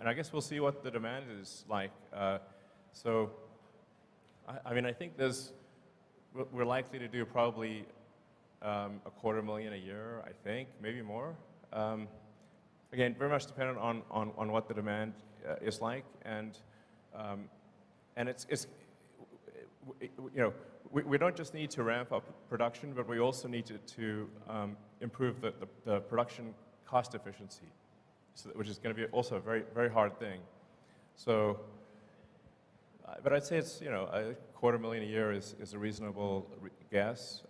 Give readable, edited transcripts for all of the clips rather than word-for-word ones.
and I guess we'll see what the demand is like. I mean, I think we're likely to do probably $250,000 a year, I think, maybe more. Again, very much dependent on what the demand is like, and it's we don't just need to ramp up production, but we also need to improve the production cost efficiency, which is going to be also a very, very hard thing. So, but I'd say it's, $250,000 a year is a reasonable guess.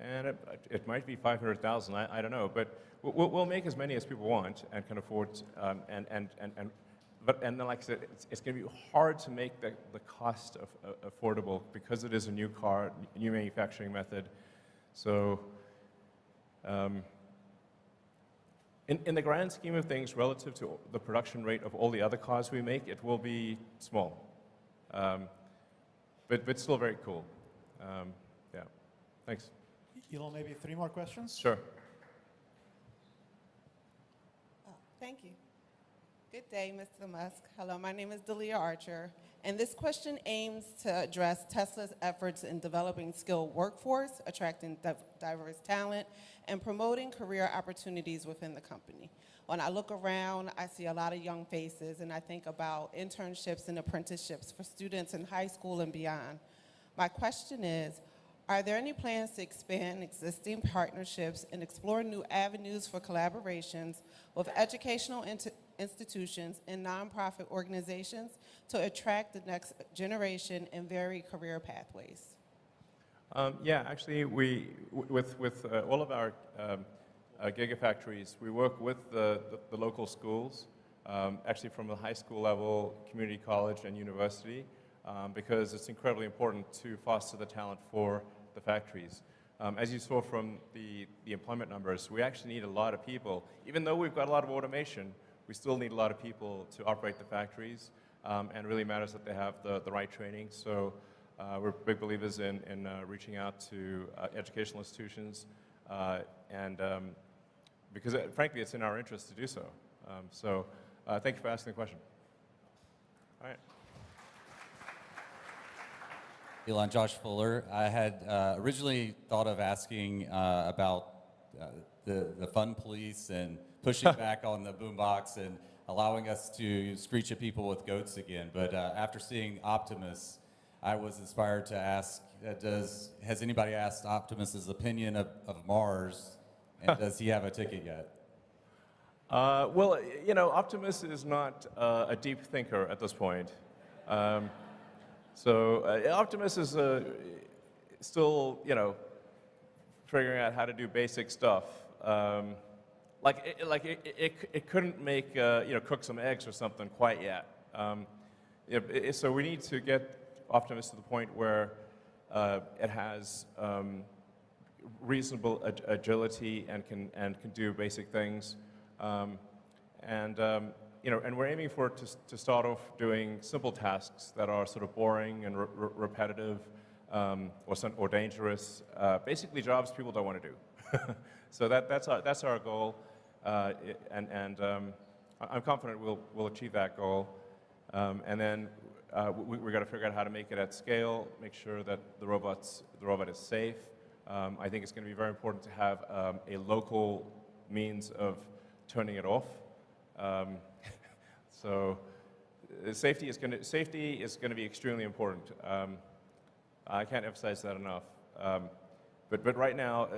And it might be 500,000, I don't know, but we'll make as many as people want and can afford, and then, like I said, it's going to be hard to make the cost affordable because it is a new car, new manufacturing method. So, in the grand scheme of things, relative to the production rate of all the other cars we make, it will be small, but still very cool. Yeah, thanks. Elon, maybe 3 more questions? Sure. Oh, thank you. Good day, Mr. Musk. Hello, my name is Delia Archer, and this question aims to address Tesla's efforts in developing skilled workforce, attracting diverse talent, and promoting career opportunities within the company. When I look around, I see a lot of young faces, and I think about internships and apprenticeships for students in high school and beyond. My question is, are there any plans to expand existing partnerships and explore new avenues for collaborations with educational institutions and nonprofit organizations to attract the next generation and vary career pathways? Yeah, actually, with all of our gigafactories, we work with the local schools, actually from the high school level, community college, and university, because it's incredibly important to foster the talent for the factories. As you saw from the employment numbers, we actually need a lot of people. Even though we've got a lot of automation, we still need a lot of people to operate the factories, and it really matters that they have the right training. So we're big believers in reaching out to educational institutions, and because frankly, it's in our interest to do so. Thank you for asking the question. All right. Elon, Josh Fuller. I had originally thought of asking about the fun police and pushing back on the boombox and allowing us to screech at people with goats again. But after seeing Optimus, I was inspired to ask, has anybody asked Optimus's opinion of Mars, and does he have a ticket yet? Well, Optimus is not a deep thinker at this point. Optimus is still, figuring out how to do basic stuff. It couldn't make, cook some eggs or something quite yet. So we need to get Optimus to the point where it has reasonable agility and can do basic things. And we're aiming for it to start off doing simple tasks that are sort of boring and repetitive or dangerous, basically jobs people don't want to do. So that's our goal, and I'm confident we'll achieve that goal. And then we've got to figure out how to make it at scale, make sure that the robot is safe. I think it's going to be very important to have a local means of turning it off. So safety is going to be extremely important. I can't emphasize that enough. But right now,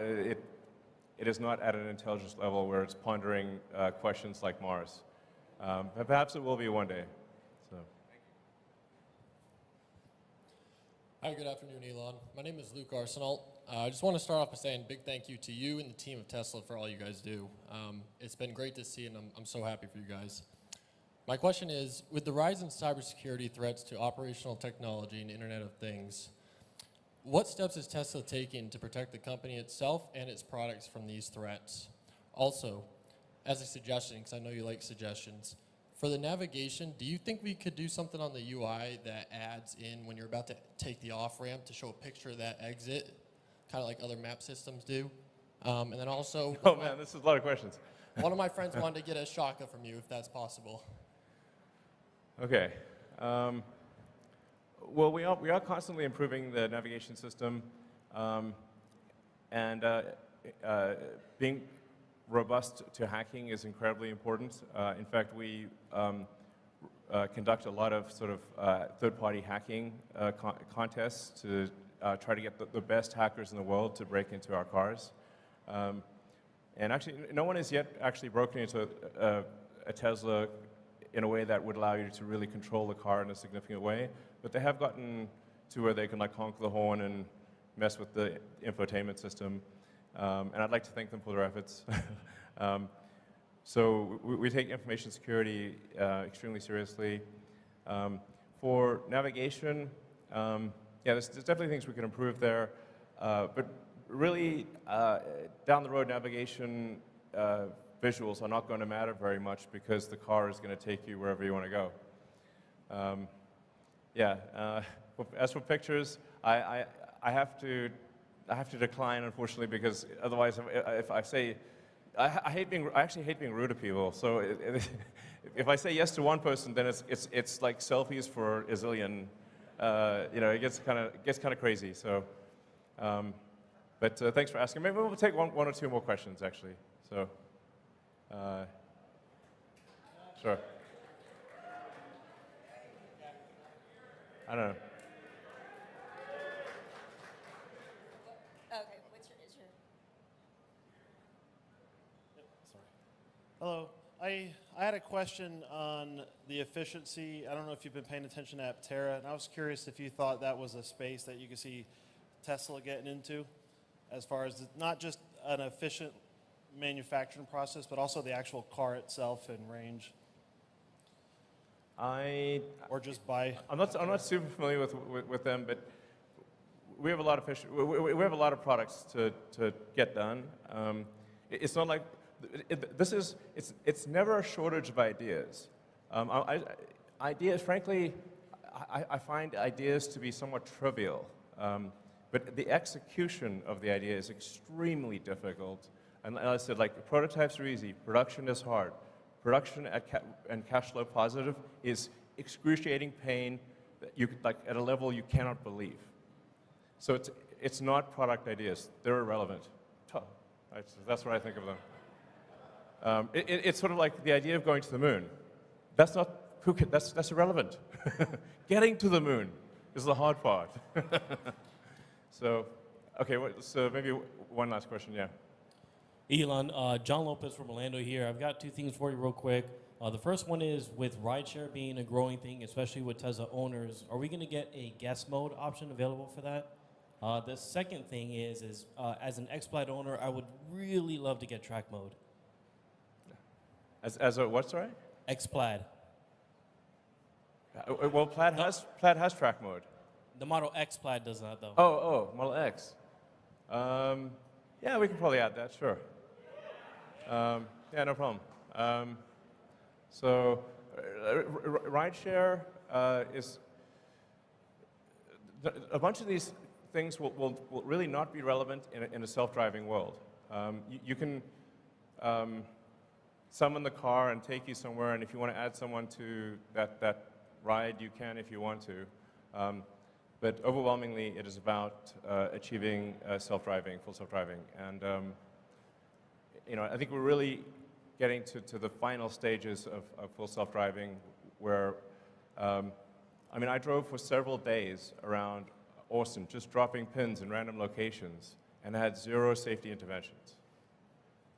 it is not at an intelligence level where it's pondering questions like Mars. But perhaps it will be one day. So. Hi, good afternoon, Elon. My name is Luke Arsenault. I just want to start off by saying a big thank you to you and the team of Tesla for all you guys do. It's been great to see, and I'm so happy for you guys. My question is, with the rise in cybersecurity threats to operational technology and Internet of Things, what steps is Tesla taking to protect the company itself and its products from these threats? Also, as a suggestion, because I know you like suggestions, for the navigation, do you think we could do something on the UI that adds in when you're about to take the off-ramp to show a picture of that exit, kind of like other map systems do? And then also... Oh man, this is a lot of questions. One of my friends wanted to get a shaka from you, if that's possible. Okay. Well, we are constantly improving the navigation system, and being robust to hacking is incredibly important. In fact, we conduct a lot of sort of third-party hacking contests to try to get the best hackers in the world to break into our cars. And actually, no one has yet actually broken into a Tesla in a way that would allow you to really control the car in a significant way. But they have gotten to where they can like honk the horn and mess with the infotainment system. And I'd like to thank them for their efforts. So we take information security extremely seriously. For navigation, yeah, there's definitely things we can improve there. But really, down the road, navigation visuals are not going to matter very much because the car is going to take you wherever you want to go. Yeah, as for pictures, I have to decline, unfortunately, because otherwise, if I say, I actually hate being rude to people. So if I say yes to one person, then it's like selfies for a zillion. You know, it gets kind of crazy. So, but thanks for asking. Maybe we'll take one or two more questions, actually. So, sure. I don't know. Okay, is your... Sorry. Hello. I had a question on the efficiency. I don't know if you've been paying attention to Aptera, and I was curious if you thought that was a space that you could see Tesla getting into, as far as not just an efficient manufacturing process, but also the actual car itself and range. Or just buy. I'm not super familiar with them, but we have a lot of we have a lot of products to get done. It's not like it's never a shortage of ideas. Ideas, frankly, I find ideas to be somewhat trivial, but the execution of the idea is extremely difficult. And as I said, like prototypes are easy, production is hard. Production and cash flow positive is excruciating pain that you like at a level you cannot believe. So it's not product ideas; they're irrelevant. That's what I think of them. It's sort of like the idea of going to the moon. That's not that's irrelevant. Getting to the moon is the hard part. So, okay. So maybe one last question. Yeah. Elon, John Lopez from Orlando here. I've got two things for you real quick. The first one is with rideshare being a growing thing, especially with Tesla owners, are we going to get a guest mode option available for that? The second thing is as an X-Plaid owner, I would really love to get track mode. As a what, sorry? X-Plaid. Well, Plaid has track mode. The Model X Plaid does not, though. Oh, Model X. Yeah, we can probably add that, sure. Yeah, no problem. So, rideshare is a bunch of these things will really not be relevant in a self-driving world. You can summon the car and take you somewhere, and if you want to add someone to that ride, you can if you want to. But overwhelmingly, it is about achieving full self-driving. And you know, I think we're really getting to the final stages of full self-driving where, I mean, I drove for several days around Austin, just dropping pins in random locations, and I had 0 safety interventions.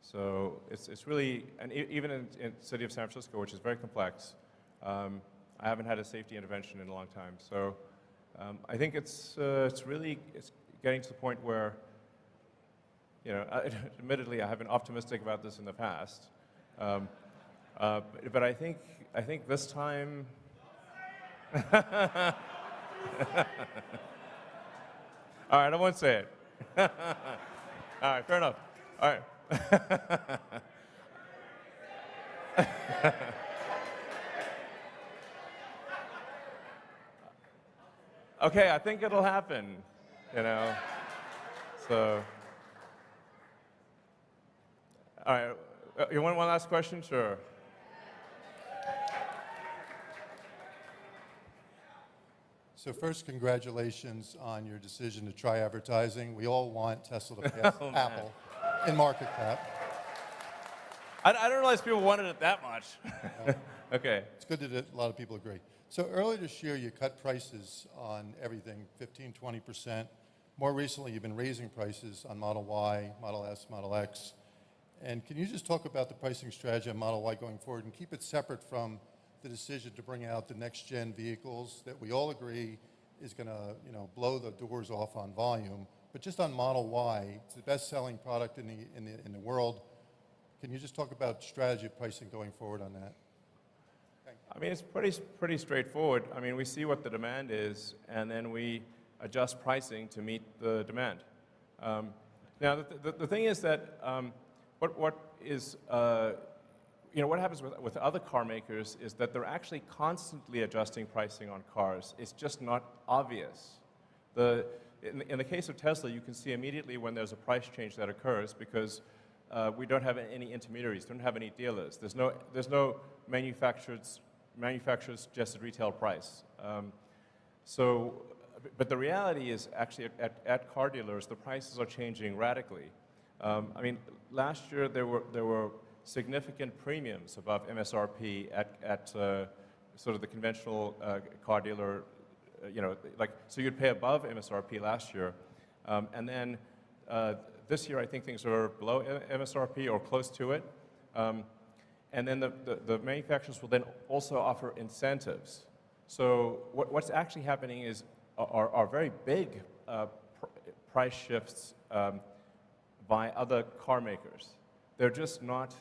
So it's really, and even in the city of San Francisco, which is very complex, I haven't had a safety intervention in a long time. So I think it's getting to the point where, you know, admittedly, I have been optimistic about this in the past, but I think this time. All right, I won't say it. All right, fair enough. All right. Okay, I think it'll happen, you know. So, all right, you want one last question? Sure. So first, congratulations on your decision to try advertising. We all want Tesla to pass Oh, man. Apple in market cap. I didn't realize people wanted it that much. Okay. It's good that a lot of people agree. So earlier this year, you cut prices on everything, 15, 20%. More recently, you've been raising prices on Model Y, Model S, Model X. And can you just talk about the pricing strategy on Model Y going forward and keep it separate from the decision to bring out the next-gen vehicles that we all agree is going to, blow the doors off on volume. But just on Model Y, it's the best-selling product in the world. Can you just talk about strategy of pricing going forward on that? I mean, it's pretty straightforward. I mean, we see what the demand is, and then we adjust pricing to meet the demand. Now, the thing is that what happens with other car makers is that they're actually constantly adjusting pricing on cars. It's just not obvious. In the case of Tesla, you can see immediately when there's a price change that occurs because we don't have any intermediaries, don't have any dealers. There's no manufacturer's suggested retail price. But the reality is actually at car dealers, the prices are changing radically. I mean, last year there were significant premiums above MSRP at sort of the conventional car dealer, so you'd pay above MSRP last year. And then this year I think things are below MSRP or close to it. And then the manufacturers will then also offer incentives. So what's actually happening are very big price shifts by other car makers. They're just not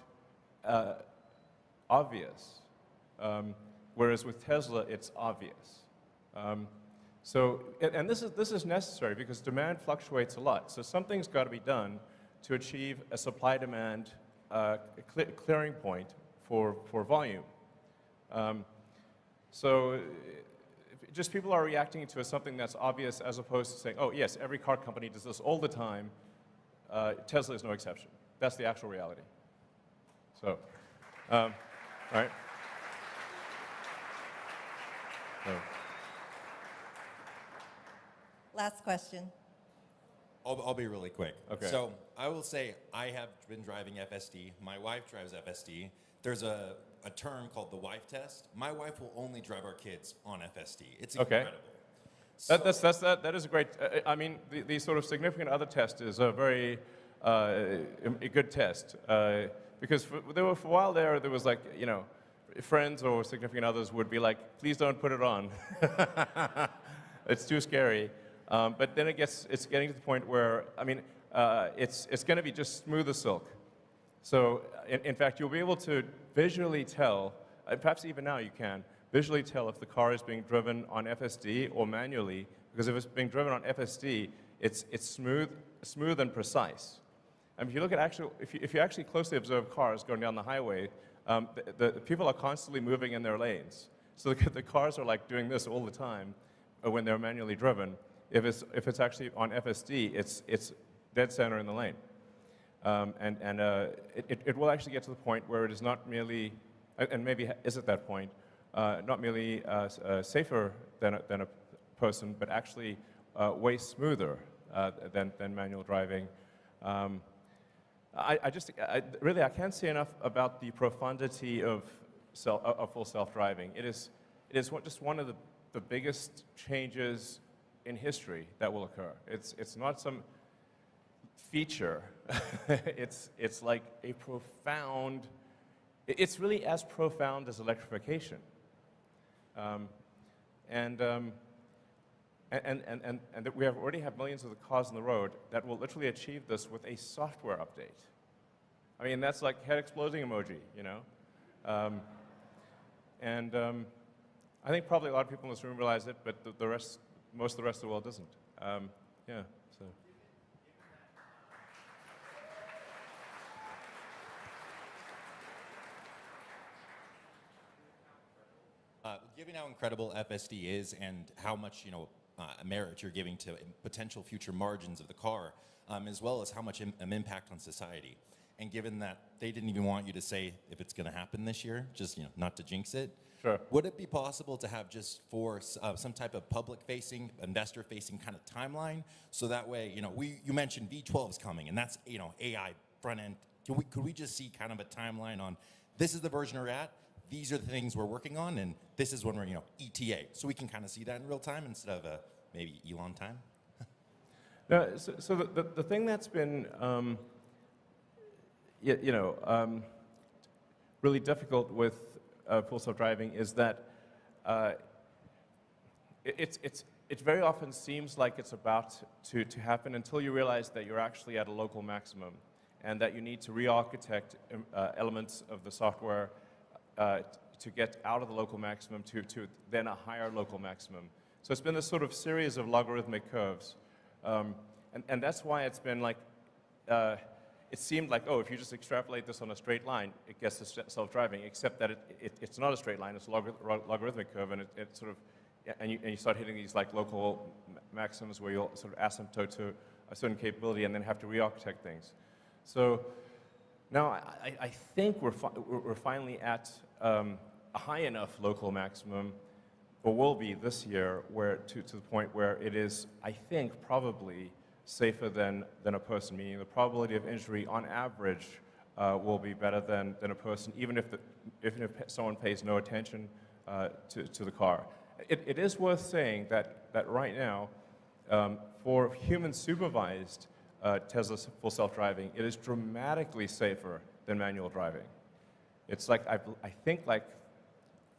obvious. Whereas with Tesla, it's obvious. And this is necessary because demand fluctuates a lot. So something's got to be done to achieve a supply-demand clearing point for volume. So just people are reacting to something that's obvious as opposed to saying, oh, yes, every car company does this all the time. Tesla is no exception. That's the actual reality. So, right? So. Last question. I'll be really quick. Okay. So I will say I have been driving FSD. My wife drives FSD. There's a term called the wife test. My wife will only drive our kids on FSD. It's incredible. That is a great. I mean, the sort of significant other test is a very a good test because for a while there was like friends or significant others would be like, please don't put it on. It's too scary. But then it's getting to the point where it's going to be just smooth as silk. So in fact, you'll be able to visually tell, perhaps even now you can, visually tell if the car is being driven on FSD or manually, because if it's being driven on FSD, it's smooth and precise. And if you look at if you actually closely observe cars going down the highway, the people are constantly moving in their lanes. So the cars are like doing this all the time when they're manually driven. If it's actually on FSD, it's dead center in the lane. It will actually get to the point where it is not merely, and maybe is at that point, not merely safer than a person, but actually way smoother than manual driving. I can't say enough about the profundity of full self-driving. It is just one of the biggest changes in history that will occur. It's not some feature. it's like a profound. It's really as profound as electrification. And that we already have millions of the cars on the road that will literally achieve this with a software update. I mean, that's like head exploding emoji, I think probably a lot of people in this room realize it, but most of the rest of the world doesn't. So. Given how incredible FSD is and how much merit you're giving to potential future margins of the car, as well as how much impact on society. and given that they didn't even want you to say if it's going to happen this year, just not to jinx it. Sure. Would it be possible to have just for some type of public-facing, investor-facing kind of timeline, so that way, you mentioned V12 is coming, and that's AI front end. Could we just see kind of a timeline on this is the version we're at, these are the things we're working on, and this is when we're ETA, so we can kind of see that in real time instead of maybe Elon time. No, so the thing that's been really difficult with full self-driving is that it very often seems like it's about to happen until you realize that you're actually at a local maximum and that you need to re-architect elements of the software to get out of the local maximum to then a higher local maximum. So it's been this sort of series of logarithmic curves. And that's why it's been like, it seemed like, oh, if you just extrapolate this on a straight line, it gets to self-driving, except that it's not a straight line, it's a logarithmic curve, and it sort of, and you start hitting these like local maximums where you'll sort of asymptote to a certain capability and then have to re-architect things. So now I think we're finally at a high enough local maximum, or will be this year, where to the point where it is, I think, probably safer than a person, meaning the probability of injury on average will be better than a person, even if someone pays no attention to the car. It is worth saying that right now, for human supervised Tesla full self-driving, it is dramatically safer than manual driving. It's like, I think like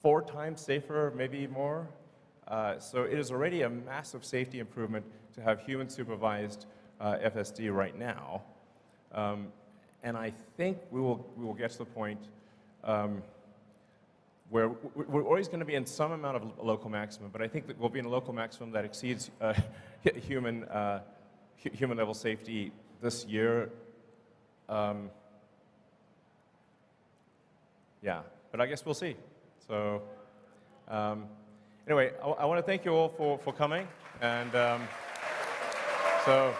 4 times safer, maybe more. So it is already a massive safety improvement to have human supervised FSD right now. And I think we will get to the point where we're always going to be in some amount of local maximum, but I think that we'll be in a local maximum that exceeds human level safety this year. Yeah, but I guess we'll see. So anyway, I want to thank you all for coming, and so